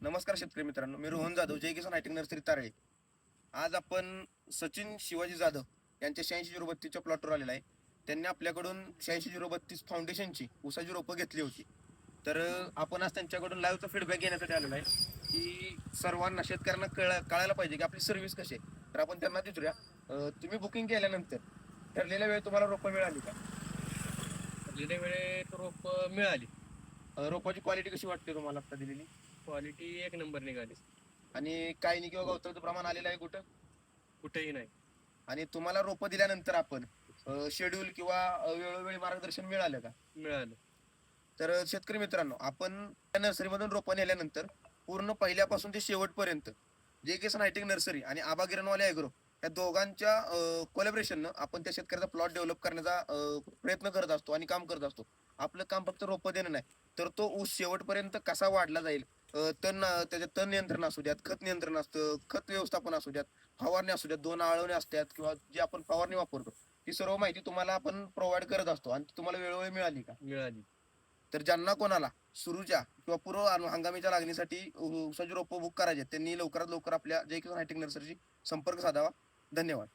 नमस्कार शेतकरी मित्रांनो, मी रोहन जाधव, जय किसान हायटेक नर्सरी तारळे. आज आपण सचिन शिवाजी जाधव यांच्या 86-032च्या प्लॉटवर आलेला आहे. त्यांनी आपल्याकडून 86-032 फाउंडेशनची ऊसाची रोपं घेतली होती. तर आपण आज त्यांच्याकडून लाईव्हचा फीडबॅक घेण्यासाठी आलेला आहे की सर्वांना शेतकऱ्यांना कळायला पाहिजे की आपली सर्व्हिस कशी आहे. तर आपण त्यांना विचारूया, तुम्ही बुकिंग केल्यानंतर ठरलेल्या वेळेत तुम्हाला रोपं मिळाली का? दिलेल्या वेळेत रोप मिळाली. रोपाची क्वालिटी कशी वाटते तुम्हाला आता दिलेली? क्वालिटी एक नंबर निघाली. आणि काय नाही किंवा गवताचं प्रमाण आलेलं आहे कुठं? कुठेही नाही. आणि तुम्हाला रोपं दिल्यानंतर आपण शेड्यूल किंवा वेळोवेळी मार्गदर्शन मिळालं का? मिळालं. तर शेतकरी मित्रांनो, आपण त्या नर्सरीमधून रोपं नेल्यानंतर पूर्ण पहिल्यापासून ते शेवटपर्यंत जे किसान हायटेक नर्सरी आणि आबा गिरणवाले ॲग्रो या दोघांच्या कोलॅबरेशननं आपण त्या शेतकऱ्याचा प्लॉट डेव्हलप करण्याचा प्रयत्न करत असतो आणि काम करत असतो. आपलं काम फक्त रोपं देणं नाही, तर तो ऊस शेवटपर्यंत कसा वाढला जाईल, त्याच्यात तण नियंत्रण असू द्यात, खत नियंत्रण असतं, खत व्यवस्थापन असू द्यात, फवारणी असू द्यात, 2 आळवणे असतात किंवा जी आपण फवारणी वापरतो, ती सर्व माहिती तुम्हाला आपण प्रोव्हाइड करत असतो. आणि ती तुम्हाला वेळोवेळी मिळाली का? मिळाली. तर ज्यांना कोणाला सुरूच्या किंवा पूर्व हंगामीच्या लागणीसाठी ऊसाची रोपं बुक करायचे, त्यांनी लवकरात लवकर आपल्या जय किसान हायटेक नर्सरीशी संपर्क साधावा. धन्यवाद.